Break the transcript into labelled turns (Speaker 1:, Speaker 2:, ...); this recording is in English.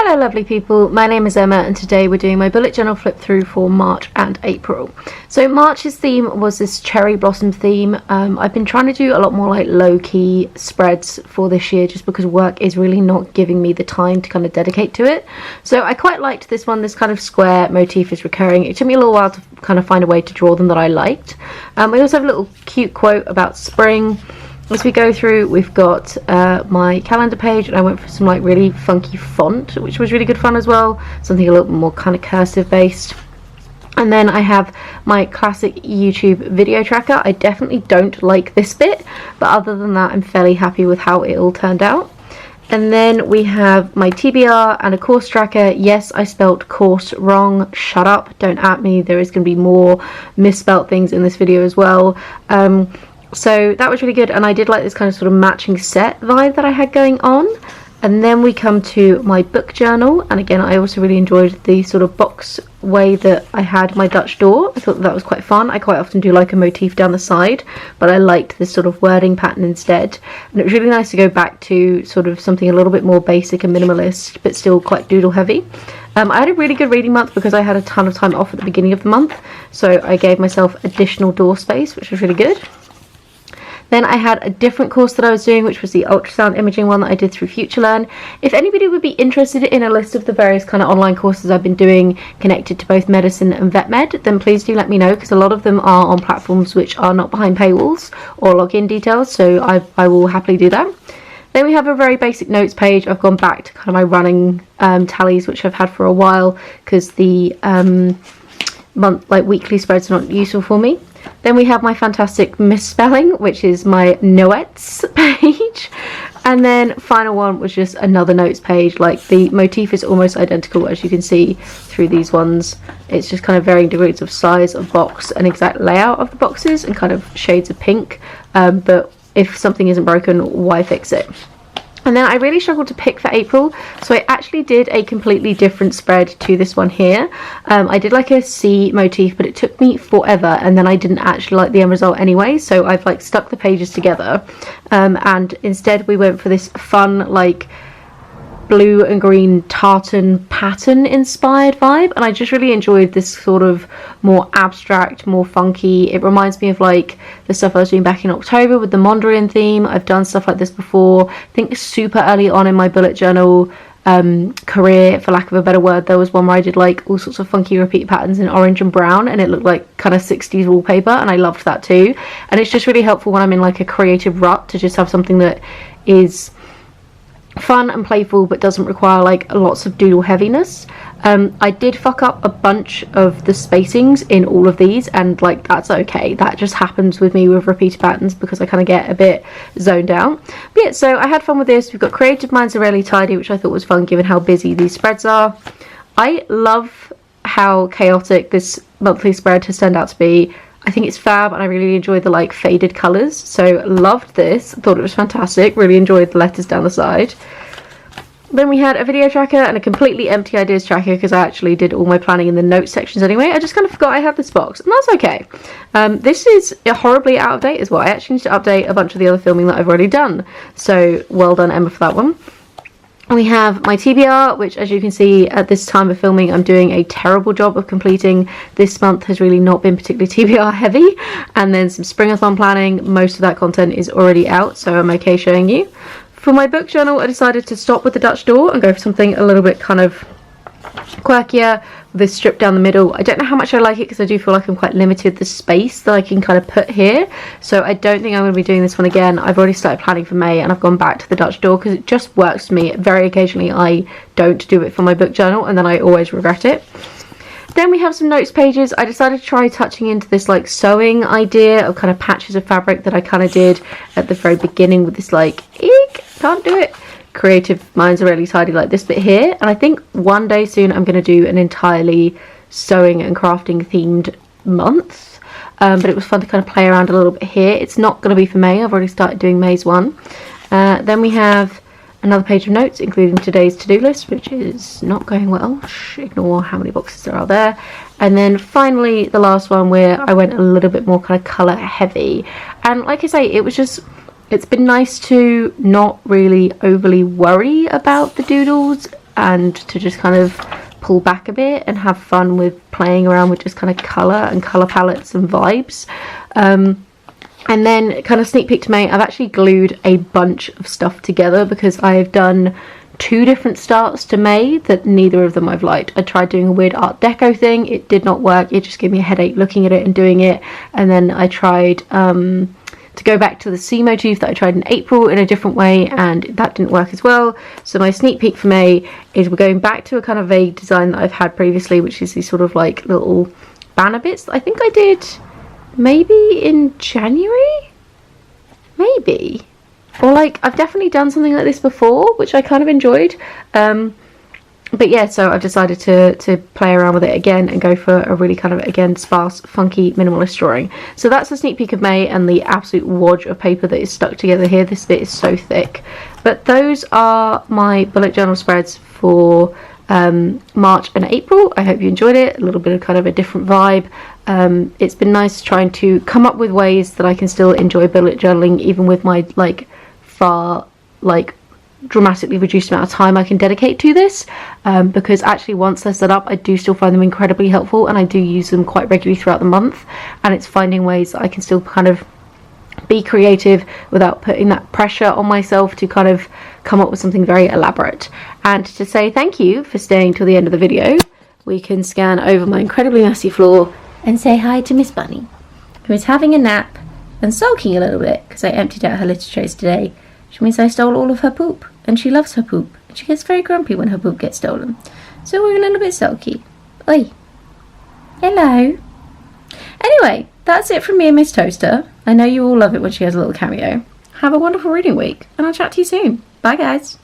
Speaker 1: Hello lovely people, my name is Emma and today we're doing my bullet journal flip through for March and April. So March's theme was this cherry blossom theme. I've been trying to do a lot more like low-key spreads for this year just because work is really not giving me the time to kind of dedicate to it. So I quite liked this one. This kind of square motif is recurring. It took me a little while to kind of find a way to draw them that I liked. We also have a little cute quote about spring. As we go through, we've got my calendar page, and I went for some like really funky font, which was really good fun as well, something a little bit more kind of cursive based. And then I have my classic YouTube video tracker. I definitely don't like this bit, but other than that I'm fairly happy with how it all turned out. And then we have my TBR and a course tracker. Yes, I spelt course wrong. Shut up, don't at me. There is going to be more misspelt things in this video as well. So that was really good, and I did like this kind of sort of matching set vibe that I had going on. And then we come to my book journal, and again I also really enjoyed the sort of box way that I had my Dutch door. I thought that was quite fun. I quite often do like a motif down the side, but I liked this sort of wording pattern instead, and it was really nice to go back to sort of something a little bit more basic and minimalist but still quite doodle heavy. I had a really good reading month because I had a ton of time off at the beginning of the month, so I gave myself additional door space, which was really good. Then I had a different course that I was doing, which was the ultrasound imaging one that I did through FutureLearn. If anybody would be interested in a list of the various kind of online courses I've been doing connected to both medicine and vet med, then please do let me know, because a lot of them are on platforms which are not behind paywalls or login details, so I will happily do that. Then we have a very basic notes page. I've gone back to kind of my running tallies, which I've had for a while, because the weekly spreads are not useful for me. Then we have my fantastic misspelling, which is my notes page. And then final one was just another notes page. Like, the motif is almost identical, as you can see through these ones. It's just kind of varying degrees of size of box and exact layout of the boxes and kind of shades of pink. But if something isn't broken, why fix it? And then I really struggled to pick for April, so I actually did a completely different spread to this one here. I did like a sea motif, but it took me forever, and then I didn't actually like the end result anyway, so I've like stuck the pages together, and instead we went for this fun like blue and green tartan pattern inspired vibe, and I just really enjoyed this sort of more abstract, more funky. It reminds me of like the stuff I was doing back in October with the Mondrian theme. I've done stuff like this before. I think super early on in my bullet journal career, for lack of a better word, there was one where I did like all sorts of funky repeat patterns in orange and brown, and it looked like kind of 60s wallpaper, and I loved that too. And it's just really helpful when I'm in like a creative rut to just have something that is fun and playful but doesn't require like lots of doodle heaviness. I did fuck up a bunch of the spacings in all of these, and like that's okay. That just happens with me with repeated patterns because I kind of get a bit zoned out. But yeah, so I had fun with this. We've got creative minds are really tidy, which I thought was fun given how busy these spreads are. I love how chaotic this monthly spread has turned out to be. I think it's fab, and I really enjoyed the like faded colours, so loved this. Thought it was fantastic. Really enjoyed the letters down the side. Then we had a video tracker and a completely empty ideas tracker, because I actually did all my planning in the notes sections anyway. I just kind of forgot I had this box, and that's okay. This is horribly out of date as well. I actually need to update a bunch of the other filming that I've already done, so well done Emma for that one. We have my TBR, which as you can see at this time of filming I'm doing a terrible job of completing. This month has really not been particularly TBR heavy. And then some springathon planning. Most of that content is already out, so I'm okay showing you. For my book journal I decided to stop with the Dutch door and go for something a little bit kind of quirkier, with this strip down the middle. I don't know how much I like it because I do feel like I'm quite limited the space that I can kind of put here, so I don't think I'm going to be doing this one again. I've already started planning for May, and I've gone back to the Dutch door because it just works for me. Very occasionally I don't do it for my book journal, and then I always regret it. Then we have some notes pages. I decided to try touching into this like sewing idea of kind of patches of fabric that I kind of did at the very beginning with this like, eek, can't do it. Creative minds are really tidy, like this bit here. And I think one day soon I'm going to do an entirely sewing and crafting themed month. But it was fun to kind of play around a little bit here. It's not going to be for May. I've already started doing May's one. Then we have another page of notes, including today's to-do list, which is not going well. Ignore how many boxes there are there. And then finally the last one, where I went a little bit more kind of colour heavy. And like I say, it was just it's been nice to not really overly worry about the doodles and to just kind of pull back a bit and have fun with playing around with just kind of colour and colour palettes and vibes. And then kind of sneak peek to May, I've actually glued a bunch of stuff together because I've done 2 different starts to May that neither of them I've liked. I tried doing a weird Art Deco thing, it did not work, it just gave me a headache looking at it and doing it. And then I tried to go back to the sea motif that I tried in April in a different way, and that didn't work as well. So my sneak peek for May is we're going back to a kind of vague design that I've had previously, which is these sort of like little banner bits that I think I did maybe in January? Maybe. Or like, I've definitely done something like this before, which I kind of enjoyed. But yeah, so I've decided to play around with it again and go for a really kind of, again, sparse, funky, minimalist drawing. So that's a sneak peek of May and the absolute wodge of paper that is stuck together here. This bit is so thick. But those are my bullet journal spreads for March and April. I hope you enjoyed it. A little bit of kind of a different vibe. It's been nice trying to come up with ways that I can still enjoy bullet journaling even with my like far like dramatically reduced amount of time I can dedicate to this, because actually once they're set up I do still find them incredibly helpful and I do use them quite regularly throughout the month, and it's finding ways that I can still kind of be creative without putting that pressure on myself to kind of come up with something very elaborate. And to say thank you for staying till the end of the video, we can scan over my incredibly messy floor and say hi to Miss Bunny, who is having a nap and sulking a little bit because I emptied out her litter trays today, which means I stole all of her poop, and she loves her poop, and she gets very grumpy when her poop gets stolen. So we're a little bit sulky. Oi. Hello. Anyway, that's it from me and Miss Toaster. I know you all love it when she has a little cameo. Have a wonderful reading week, and I'll chat to you soon. Bye guys.